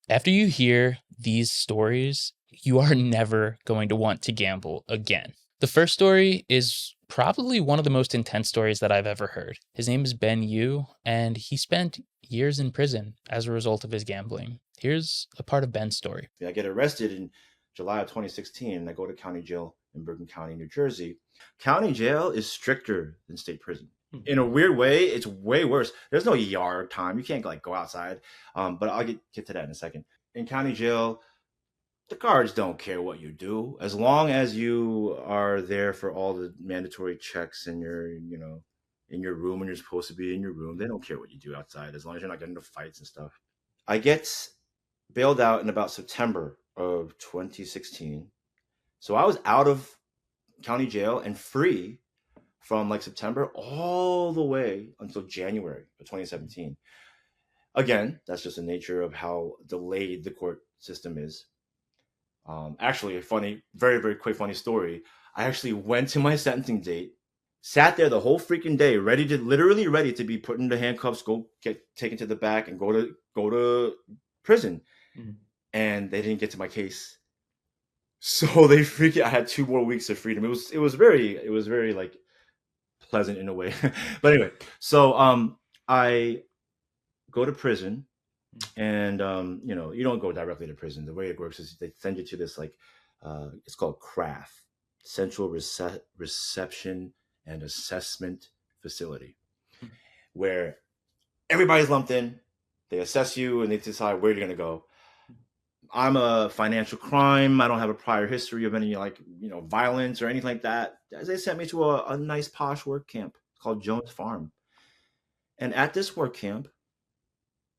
After you hear these stories, you are never going to want to gamble again. The first story is probably one of the most intense stories that I've ever heard. His name is Ben Yu, and he spent years in prison as a result of his gambling. Here's a part of Ben's story. I get arrested in July of 2016, and I go to county jail in Bergen County, New Jersey. County jail is stricter than state prison. In a weird way, it's way worse. There's no yard time. You can't like go outside. But I'll get to that in a second. In county jail, the guards don't care what you do as long as you are there for all the mandatory checks and you're in your room when you're supposed to be in your room. They don't care what you do outside as long as you're not getting into fights and stuff. I get bailed out in about September of 2016. So I was out of county jail and free from like September all the way until January of 2017. Again, that's just the nature of how delayed the court system is. Actually, a funny, very, very quick, funny story. I actually went to my sentencing date, sat there the whole freaking day, literally ready to be put into handcuffs, go get taken to the back, and go to prison. Mm-hmm. And they didn't get to my case, so I had 2 more weeks of freedom. It was very like pleasant in a way. But anyway, so I go to prison, and you don't go directly to prison. The way it works is they send you to this like it's called CRAF, Central Reception and Assessment Facility, where everybody's lumped in. They assess you and they decide where you're going to go. I'm a financial crime. I don't have a prior history of any violence or anything like that. They sent me to a nice posh work camp called Jones Farm. And at this work camp,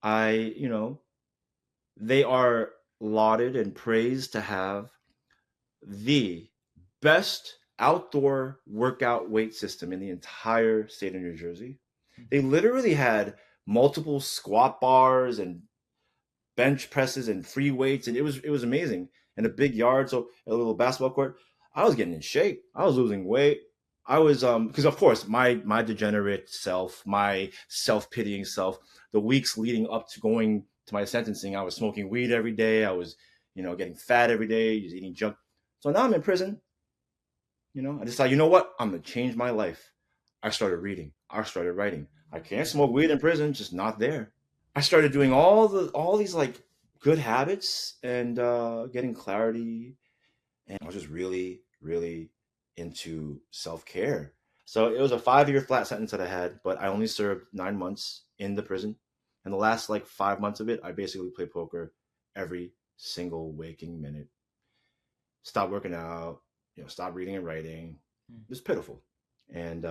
they are lauded and praised to have the best outdoor workout weight system in the entire state of New Jersey. They literally had multiple squat bars and bench presses and free weights, and it was amazing. And a big yard, so a little basketball court. I was getting in shape. I was losing weight. I was because of course my degenerate self, my self-pitying self, the weeks leading up to going to my sentencing, I was smoking weed every day. I was, getting fat every day, just eating junk. So now I'm in prison. I decided, you know what? I'm gonna change my life. I started reading. I started writing. I can't smoke weed in prison, just not there. I started doing all these like good habits and getting clarity, and I was just really, really into self-care. So it was a 5-year flat sentence that I had, but I only served 9 months in the prison. And the last like 5 months of it, I basically played poker every single waking minute. Stopped working out, stopped reading and writing. It was pitiful. And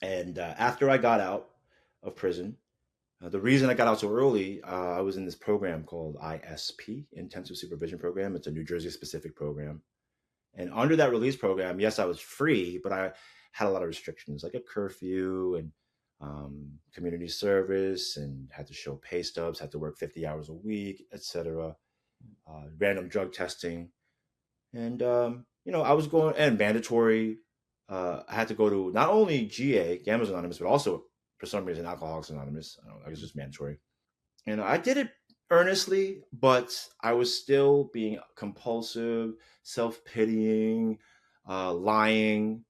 after I got out of prison, the reason I got out so early, I was in this program called ISP, Intensive Supervision Program. It's a New Jersey specific program. And under that release program, yes, I was free, but I had a lot of restrictions, like a curfew and community service, and had to show pay stubs, had to work 50 hours a week, etc. Random drug testing. And, I was going, and mandatory. I had to go to not only GA, Gamblers Anonymous, but also, for some reason, Alcoholics Anonymous. I don't know, it was just mandatory. And I did it earnestly, but I was still being compulsive, self-pitying, lying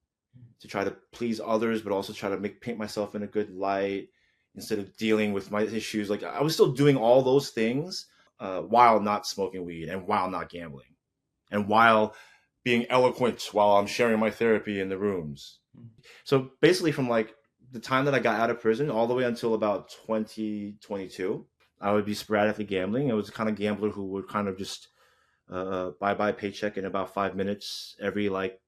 to try to please others, but also try to paint myself in a good light instead of dealing with my issues. Like I was still doing all those things while not smoking weed and while not gambling and while being eloquent while I'm sharing my therapy in the rooms. So basically from like the time that I got out of prison all the way until about 2022, I would be sporadically gambling. I was the kind of gambler who would kind of just buy paycheck in about 5 minutes every like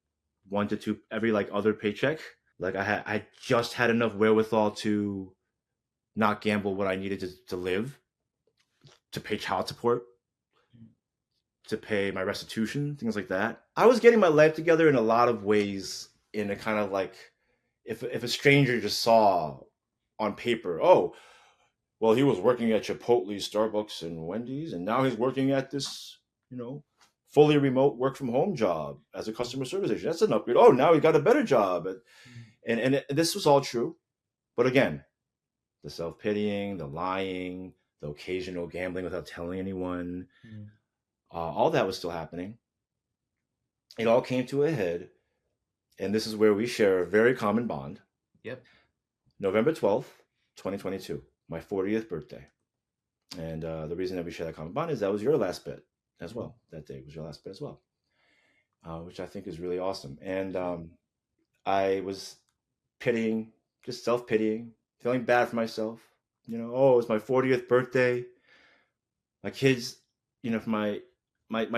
1 to 2 every like other paycheck. Like I just had enough wherewithal to not gamble what I needed to live, to pay child support, to pay my restitution, things like that. I was getting my life together in a lot of ways, in a kind of like, if a stranger just saw on paper, oh, well, he was working at Chipotle, Starbucks, and Wendy's, and now he's working at this, fully remote work from home job as a customer service agent. That's an upgrade. Oh, now he got a better job. And this was all true. But again, the self-pitying, the lying, the occasional gambling without telling anyone. Mm. All that was still happening. It all came to a head, and this is where we share a very common bond. Yep. November 12th, 2022, my 40th birthday. And the reason that we share that common bond is that was your last bet as well. That day was your last bet as well, which I think is really awesome. And I was pitying, just self pitying, feeling bad for myself. Oh, it's my 40th birthday. My kids, if my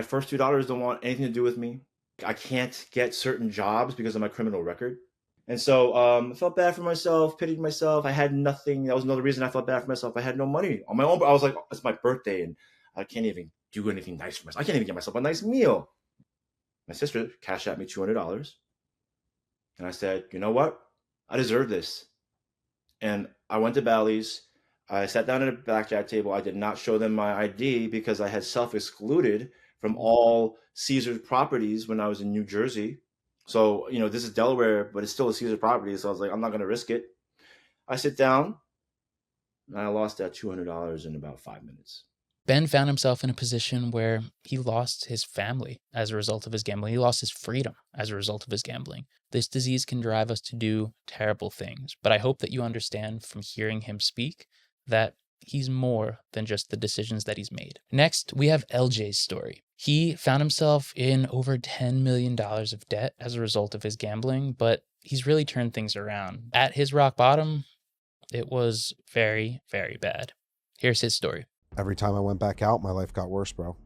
first two daughters don't want anything to do with me. I can't get certain jobs because of my criminal record. And so I felt bad for myself, pitied myself. I had nothing. That was another reason I felt bad for myself. I had no money on my own. I was like, it's my birthday and I can't even do anything nice for myself. I can't even get myself a nice meal. My sister cashed out me $200. And I said, you know what? I deserve this. And I went to Bally's. I sat down at a blackjack table. I did not show them my ID because I had self-excluded from all Caesar's properties when I was in New Jersey. So, this is Delaware, but it's still a Caesar property. So I was like, I'm not going to risk it. I sit down and I lost that $200 in about 5 minutes. Ben found himself in a position where he lost his family as a result of his gambling. He lost his freedom as a result of his gambling. This disease can drive us to do terrible things, but I hope that you understand from hearing him speak that he's more than just the decisions that he's made. Next, we have LJ's story. He found himself in over $10 million of debt as a result of his gambling, but he's really turned things around. At his rock bottom, it was very, very bad. Here's his story. Every time I went back out, my life got worse, bro.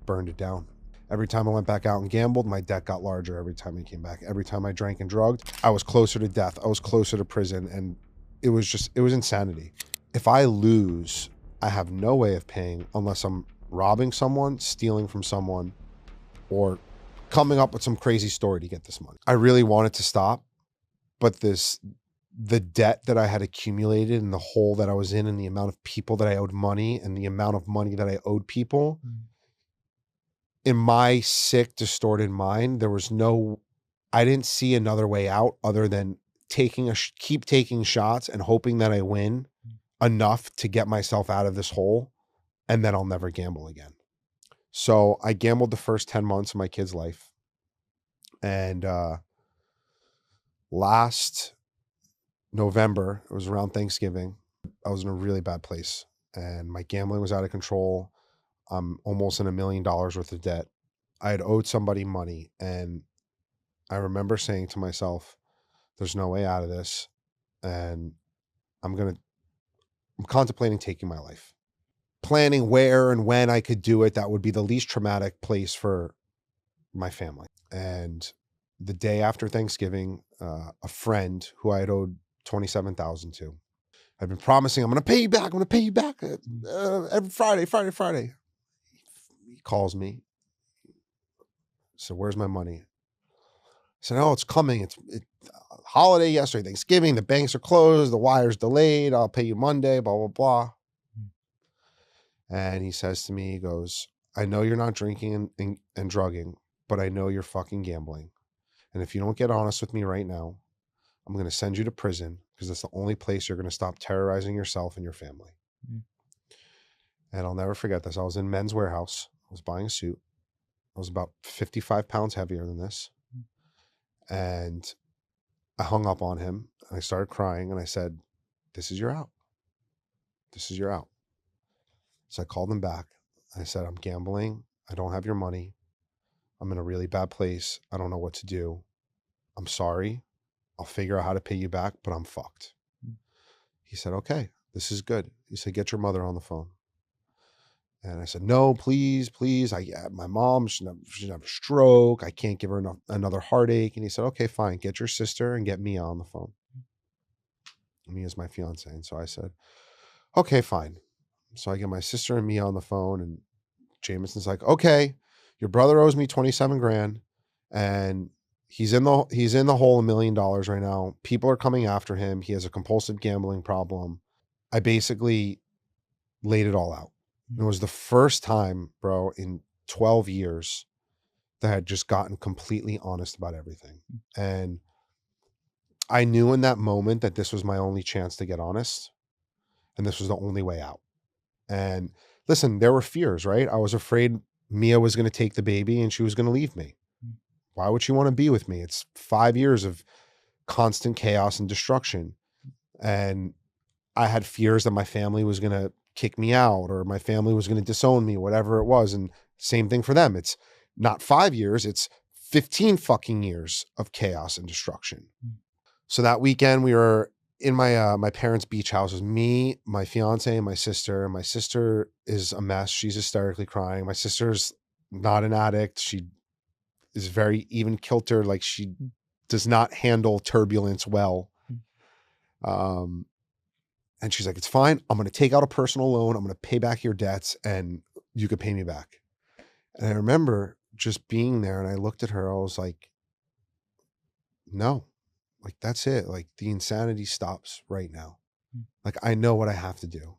Burned it down. Every time I went back out and gambled, my debt got larger every time I came back. Every time I drank and drugged, I was closer to death. I was closer to prison. And it was insanity. If I lose, I have no way of paying unless I'm robbing someone, stealing from someone, or coming up with some crazy story to get this money. I really wanted to stop, but the debt that I had accumulated and the hole that I was in and the amount of people that I owed money and the amount of money that I owed people, in my sick, distorted mind, I didn't see another way out other than keep taking shots and hoping that I win enough to get myself out of this hole, and then I'll never gamble again. So I gambled the first 10 months of my kid's life. And last November, it was around Thanksgiving, I was in a really bad place and my gambling was out of control. I'm almost in $1 million worth of debt. I had owed somebody money, and I remember saying to myself, there's no way out of this, and I'm contemplating taking my life, planning where and when I could do it that would be the least traumatic place for my family. And the day after Thanksgiving, a friend who I had owed $27,000 to, I've been promising, I'm going to pay you back. I'm going to pay you back every Friday. He calls me. So where's my money? I said, oh, it's coming. It's holiday yesterday, Thanksgiving. The banks are closed. The wire's delayed. I'll pay you Monday, blah, blah, blah. And he says to me, he goes, I know you're not drinking and drugging, but I know you're fucking gambling. And if you don't get honest with me right now, I'm going to send you to prison because that's the only place you're going to stop terrorizing yourself and your family. And I'll never forget this. I was in Men's Warehouse. I was buying a suit. I was about 55 pounds heavier than this. And I hung up on him and I started crying and I said, this is your out. This is your out. So I called him back. I said, I'm gambling. I don't have your money. I'm in a really bad place. I don't know what to do. I'm sorry. I'll figure out how to pay you back, but I'm fucked. He said, okay, this is good. He said, get your mother on the phone. And I said, no, please. My mom should have a stroke. I can't give her another heartache. And he said, okay, fine. Get your sister and get Mia on the phone. Mia's my fiance. And so I said, okay, fine. So I get my sister and Mia on the phone, and Jameson's like, okay, your brother owes me 27 grand and he's in the hole $1 million right now. People are coming after him. He has a compulsive gambling problem. I basically laid it all out. It was the first time, bro, in 12 years that I had just gotten completely honest about everything. And I knew in that moment that this was my only chance to get honest. And this was the only way out. And listen, there were fears, right? I was afraid Mia was going to take the baby and she was going to leave me. Why would she want to be with me? It's 5 years of constant chaos and destruction. And I had fears that my family was going to kick me out or my family was going to disown me, whatever it was. And same thing for them. It's not 5 years, it's 15 fucking years of chaos and destruction. So that weekend we were in my parents' beach house. It was me, my fiance, and my sister. My sister is a mess. She's hysterically crying. My sister's not an addict. She is very even kilter. Like she does not handle turbulence well. And she's like, it's fine. I'm going to take out a personal loan. I'm going to pay back your debts and you could pay me back. And I remember just being there and I looked at her. I was like, no, like that's it. Like the insanity stops right now. Like I know what I have to do.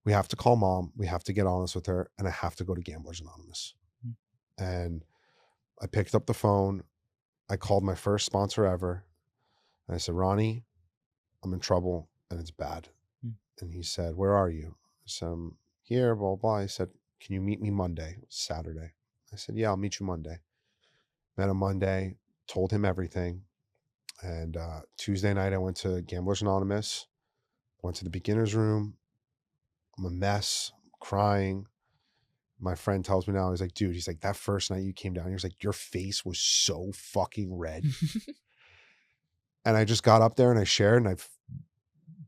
We have to call mom. We have to get honest with her. And I have to go to Gamblers Anonymous. And I picked up the phone. I called my first sponsor ever. And I said, Ronnie, I'm in trouble and it's bad. And he said, where are you? So I'm here, blah, blah. He said, can you meet me Monday? Saturday. I said, yeah, I'll meet you Monday. Met him Monday, told him everything. And Tuesday night, I went to Gamblers Anonymous, went to the beginner's room. I'm a mess, I'm crying. My friend tells me now, he's like, dude, he's like, that first night you came down, he was like, your face was so fucking red. And I just got up there and I shared and I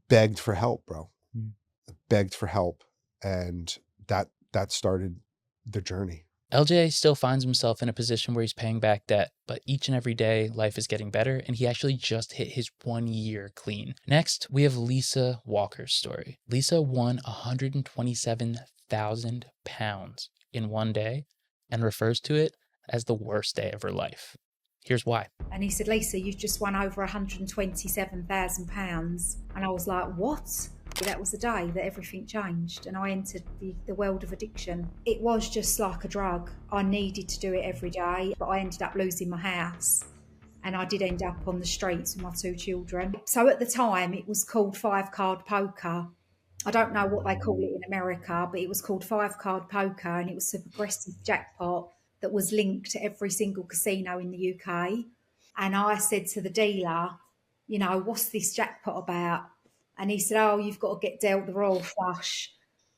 begged for help, bro. I begged for help. And that started the journey. LJ still finds himself in a position where he's paying back debt, but each and every day life is getting better, and he actually just hit his 1 year clean. Next, we have Lisa Walker's story. Lisa won 127,000 pounds in one day and refers to it as the worst day of her life. Here's why. And he said, Lisa, you've just won over £127,000. And I was like, what? That was the day that everything changed and I entered the world of addiction. It was just like a drug. I needed to do it every day, but I ended up losing my house and I did end up on the streets with my 2 children. So at the time, it was called 5-card poker. I don't know what they call it in America, but it was called 5-card poker and it was a progressive jackpot that was linked to every single casino in the UK. And I said to the dealer, you know, what's this jackpot about? And he said, oh, you've got to get dealt the royal flush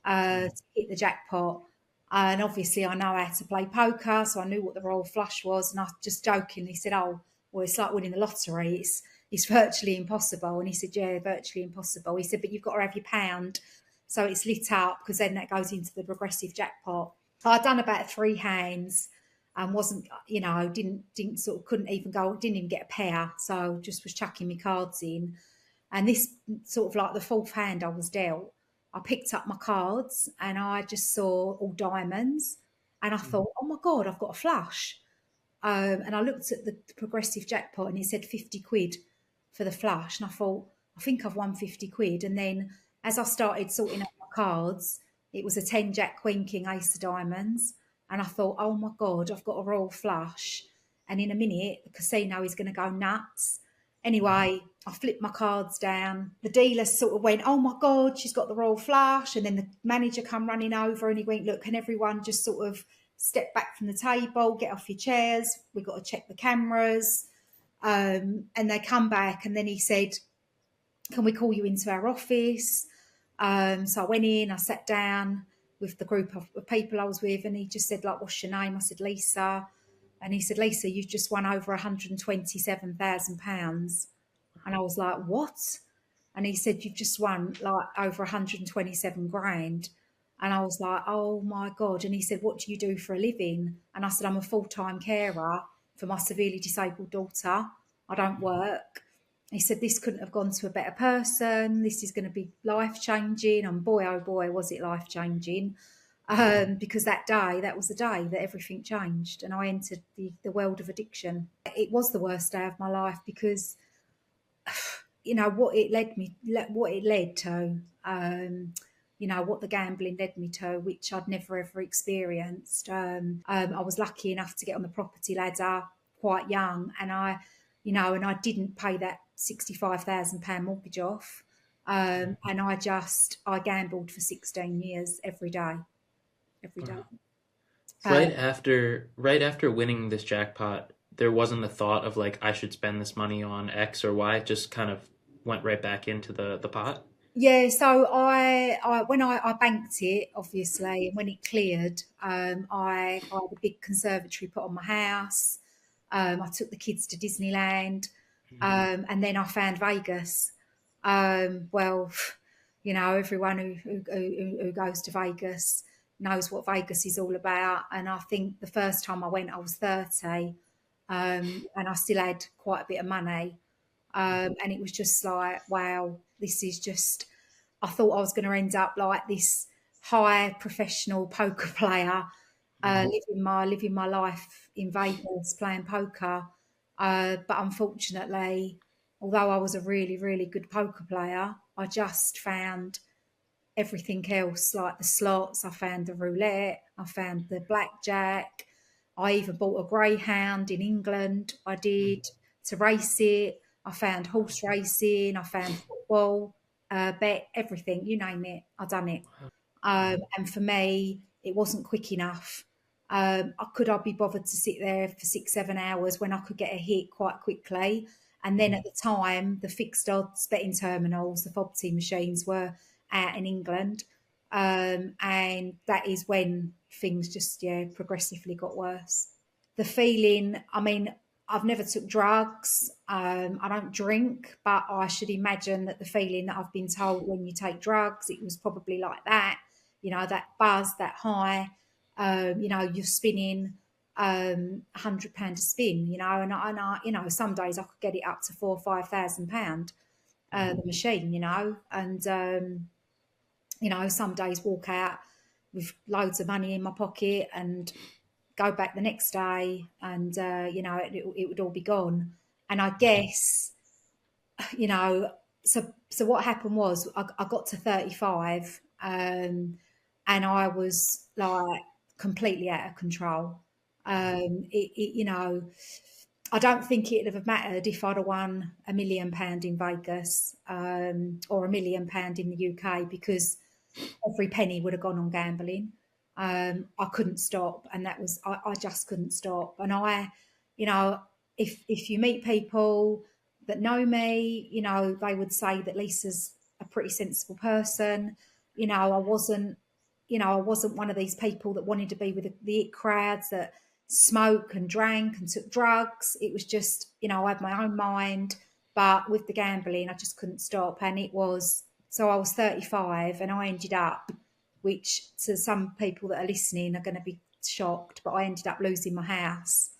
to hit the jackpot. And obviously I know how to play poker, so I knew what the royal flush was. And I just jokingly said, oh, well, it's like winning the lottery. It's virtually impossible. And he said, yeah, virtually impossible. He said, but you've got to have your pound. So it's lit up because then that goes into the progressive jackpot. I'd done about 3 hands and wasn't, you know, didn't sort of couldn't even get a pair. So just was chucking my cards in. And this sort of like the 4th hand I was dealt, I picked up my cards and I just saw all diamonds. And I thought, oh my God, I've got a flush. And I looked at the progressive jackpot and it said 50 quid for the flush. And I thought, I think I've won 50 quid. And then as I started sorting out my cards, it was a 10 Jack Queen King Ace of Diamonds. And I thought, oh my God, I've got a royal flush. And in a minute, the casino is going to go nuts. Anyway, I flipped my cards down. The dealer sort of went, oh my God, she's got the royal flush. And then the manager come running over and he went, look, can everyone just sort of step back from the table, get off your chairs? We've got to check the cameras. And they come back and then he said, can we call you into our office? So I went in, I sat down with the group of people I was with and he just said, like, what's your name? I said, Lisa. And he said, Lisa, you've just won over £127,000. And I was like, what? And he said, you've just won like over 127 grand. And I was like, oh my God. And he said, what do you do for a living? And I said, I'm a full-time carer for my severely disabled daughter. I don't work. He said, this couldn't have gone to a better person. This is going to be life-changing. And boy, oh boy, was it life-changing. Because that was the day that everything changed and I entered the world of addiction. It was the worst day of my life because, you know, what it led to, you know, what the gambling led me to, which I'd never ever experienced. I was lucky enough to get on the property ladder quite young and I didn't pay that £65,000 mortgage off. And I gambled for 16 years every day, every day. Wow. Uh, Right after winning this jackpot, there wasn't a thought of like I should spend this money on X or Y. It just kind of went right back into the pot. Yeah, so I banked it, obviously, and when it cleared, I had a big conservatory put on my house. I took the kids to Disneyland, and then I found Vegas. Well, everyone who goes to Vegas knows what Vegas is all about. And I think the first time I went, I was 30, and I still had quite a bit of money. And it was just like, wow, this is just. I thought I was going to end up like this high professional poker player, living my life in Vegas playing poker. But unfortunately, although I was a really really good poker player, I just found everything else, like the slots. I found the roulette. I found the blackjack. I even bought a greyhound in England. I did to race it. I found horse racing. I found football, bet everything. You name it, I done it. And for me, it wasn't quick enough. I be bothered to sit there for 6, 7 hours when I could get a hit quite quickly? And then at the time, the fixed odds betting terminals, the FOBT machines, were out in England, and that is when things just progressively got worse. The feeling, I mean, I've never took drugs. I don't drink, but I should imagine that the feeling that I've been told when you take drugs, it was probably like that. That buzz, that high. You're spinning £100 a spin. Some days I could get it up to 4 or 5 thousand pound, the machine. And some days walk out with loads of money in my pocket and go back the next day, and it would all be gone. And I guess, you know, so what happened was I got to 35, and I was like completely out of control. I don't think it'd have mattered if I'd have won £1 million in Vegas, or £1 million in the UK, because every penny would have gone on gambling. I couldn't stop, and I just couldn't stop. And you know, if you meet people that know me, they would say that Lisa's a pretty sensible person. I wasn't one of these people that wanted to be with the it crowds that smoke and drank and took drugs. It was just, I had my own mind, but with the gambling, I just couldn't stop. And it was, so I was 35 and I ended up, which to some people that are listening are going to be shocked, but I ended up losing my house,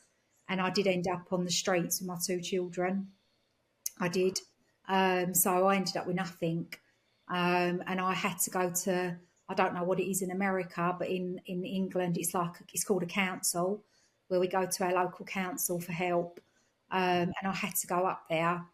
and I did end up on the streets with my 2 children. I did. So I ended up with nothing. And I had to go to, I don't know what it is in America, but in England, it's called a council, where we go to our local council for help. And I had to go up there,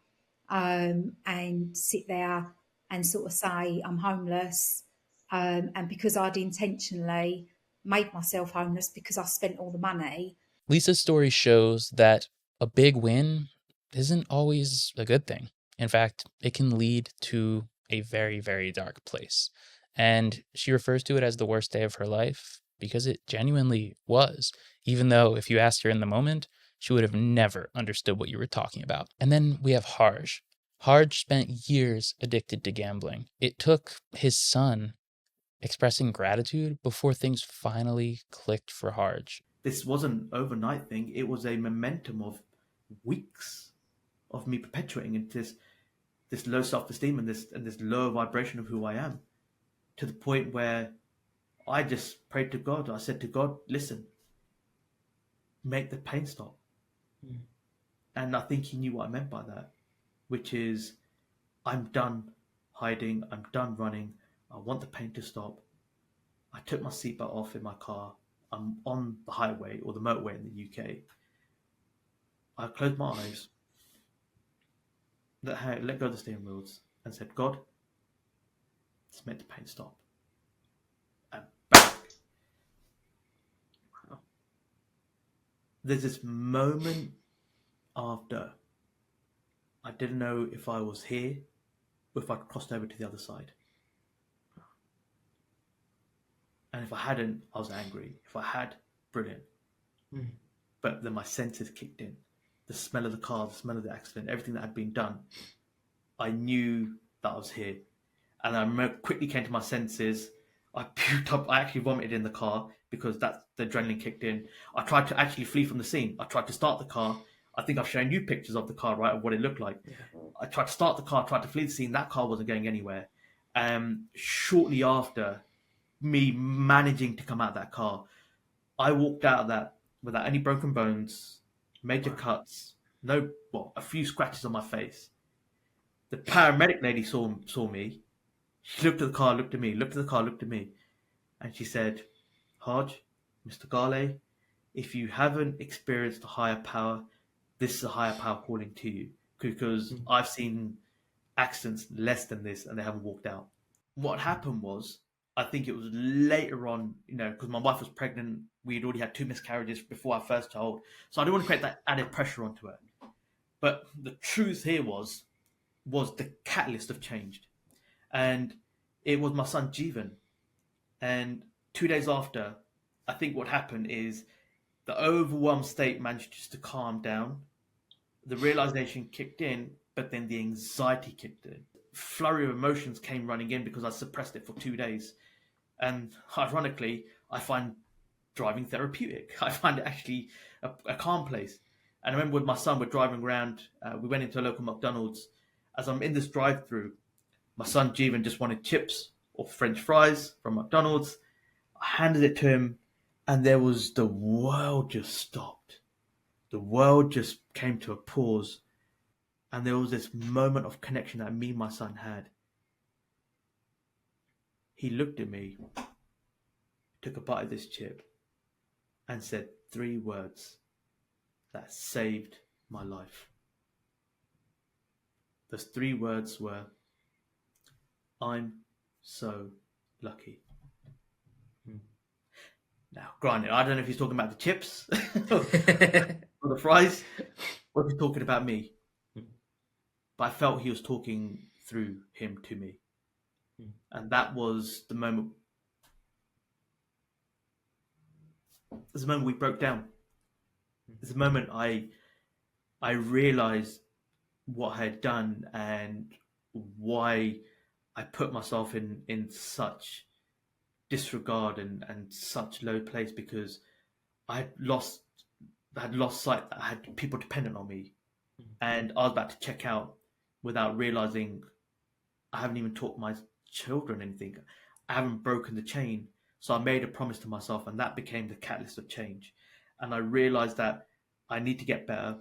and sit there and sort of say, I'm homeless. And because I'd intentionally made myself homeless because I spent all the money. Lisa's story shows that a big win isn't always a good thing. In fact, it can lead to a very, very dark place. And she refers to it as the worst day of her life because it genuinely was, even though if you asked her in the moment, she would have never understood what you were talking about. And then we have Harj. Harj spent years addicted to gambling. It took his son expressing gratitude before things finally clicked for Harj. This wasn't an overnight thing. It was a momentum of weeks of me perpetuating into this low self-esteem and this low vibration of who I am, to the point where I just prayed to God. I said to God, listen, make the pain stop. Mm. And I think he knew what I meant by that, which is, I'm done hiding. I'm done running. I want the pain to stop. I took my seatbelt off in my car. I'm on the highway or the motorway in the UK. I closed my eyes, let go of the steering wheels, and said, God, just make the pain stop. And bang! There's this moment after. I didn't know if I was here or if I'd crossed over to the other side. And if I hadn't, I was angry. If I had, brilliant. But then my senses kicked in. The smell of the car, the smell of the accident, everything that had been done. I knew that I was here. And I quickly came to my senses. I puked up. I actually vomited in the car because the adrenaline kicked in. I tried to actually flee from the scene. I tried to start the car. I think I've shown you pictures of the car, right, of what it looked like. Yeah. I tried to start the car, tried to flee the scene. That car wasn't going anywhere. Shortly after me managing to come out of that car, I walked out of that without any broken bones, major cuts, a few scratches on my face. The paramedic lady saw me. She looked at the car, looked at me, looked at the car, looked at me, and she said, Harj, Mr. Gale, if you haven't experienced a higher power, this is a higher power calling to you, because I've seen accidents less than this and they haven't walked out. What happened was, I think it was later on, because my wife was pregnant, we had already had 2 miscarriages before our first child, so I didn't want to create that added pressure onto her. But the truth here was the catalyst of change. And it was my son Jeevan. And 2 days after, I think what happened is the overwhelmed state managed just to calm down. The realization kicked in, but then the anxiety kicked in. Flurry of emotions came running in because I suppressed it for 2 days. And ironically, I find driving therapeutic. I find it actually a calm place. And I remember with my son, we're driving around. We went into a local McDonald's. As I'm in this drive-through, my son Jeevan just wanted chips or French fries from McDonald's. I handed it to him, and the world just stopped. The world just came to a pause, and there was this moment of connection that me and my son had. He looked at me, took a bite of this chip, and said 3 words that saved my life. Those 3 words were, I'm so lucky. Now, granted, I don't know if he's talking about the chips or the fries, or if he's talking about me. But I felt he was talking through him to me. And that was the moment. It's the moment we broke down. It's the moment I realized what I had done and why I put myself in such disregard and such low place, because I had lost sight that I had people dependent on me, and I was about to check out without realizing I haven't even taught my children anything. I haven't broken the chain. So I made a promise to myself, and that became the catalyst of change. And I realized that I need to get better.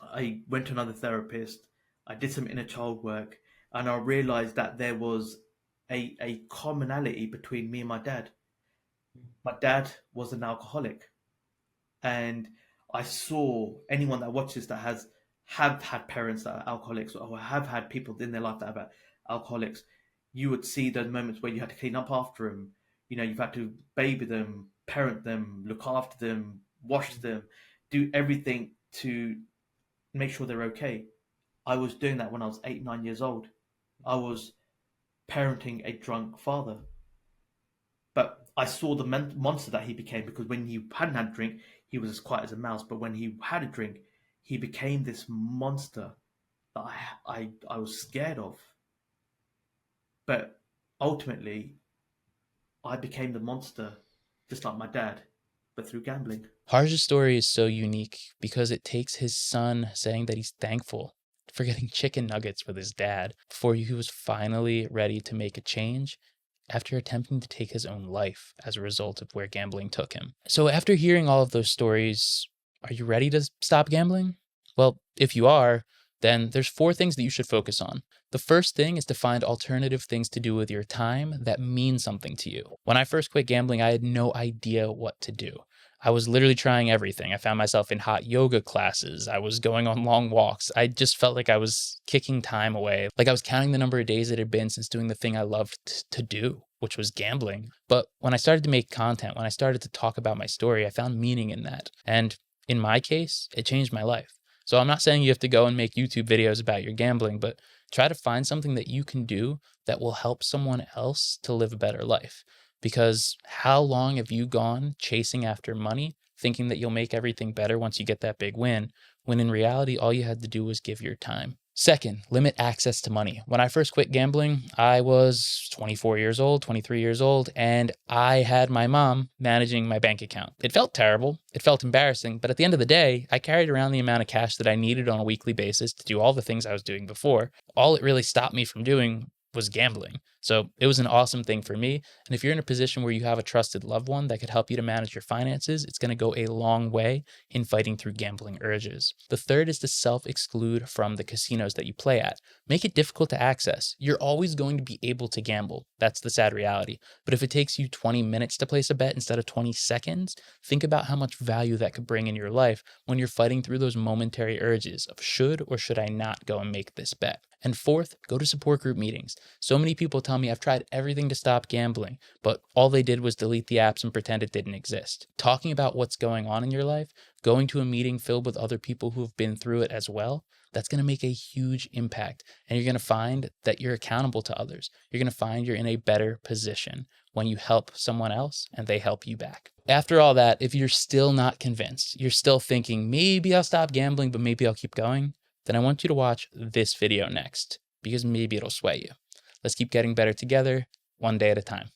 I went to another therapist. I did some inner child work, and I realized that there was a commonality between me and my dad. My dad was an alcoholic, and I saw anyone that watches that have had parents that are alcoholics, or have had people in their life that are alcoholics. You would see those moments where you had to clean up after them. You've had to baby them, parent them, look after them, wash them, do everything to make sure they're okay. I was doing that when I was 8, 9 years old. I was parenting a drunk father. But I saw the monster that he became, because when he hadn't had a drink, he was as quiet as a mouse. But when he had a drink, he became this monster that I was scared of. But ultimately, I became the monster, just like my dad, but through gambling. Harj's story is so unique because it takes his son saying that he's thankful for getting chicken nuggets with his dad before he was finally ready to make a change after attempting to take his own life as a result of where gambling took him. So after hearing all of those stories, are you ready to stop gambling? Well, if you are, then there's 4 things that you should focus on. The first thing is to find alternative things to do with your time that mean something to you. When I first quit gambling, I had no idea what to do. I was literally trying everything. I found myself in hot yoga classes. I was going on long walks. I just felt like I was kicking time away. Like I was counting the number of days it had been since doing the thing I loved to do, which was gambling. But when I started to make content, when I started to talk about my story, I found meaning in that. And in my case, it changed my life. So I'm not saying you have to go and make YouTube videos about your gambling, but try to find something that you can do that will help someone else to live a better life. Because how long have you gone chasing after money, thinking that you'll make everything better once you get that big win, when in reality, all you had to do was give your time? Second, limit access to money. When I first quit gambling, I was 24 years old, 23 years old, and I had my mom managing my bank account. It felt terrible. It felt embarrassing. But at the end of the day, I carried around the amount of cash that I needed on a weekly basis to do all the things I was doing before. All it really stopped me from doing was gambling. So it was an awesome thing for me. And if you're in a position where you have a trusted loved one that could help you to manage your finances, it's going to go a long way in fighting through gambling urges. The third is to self-exclude from the casinos that you play at. Make it difficult to access. You're always going to be able to gamble. That's the sad reality. But if it takes you 20 minutes to place a bet instead of 20 seconds, think about how much value that could bring in your life when you're fighting through those momentary urges of should or should I not go and make this bet. And fourth, go to support group meetings. So many people tell me I've tried everything to stop gambling, but all they did was delete the apps and pretend it didn't exist. Talking about what's going on in your life, going to a meeting filled with other people who have been through it as well, that's going to make a huge impact. And you're going to find that you're accountable to others. You're going to find you're in a better position when you help someone else and they help you back. After all that, if you're still not convinced, you're still thinking, maybe I'll stop gambling, but maybe I'll keep going, then I want you to watch this video next, because maybe it'll sway you. Let's keep getting better together, one day at a time.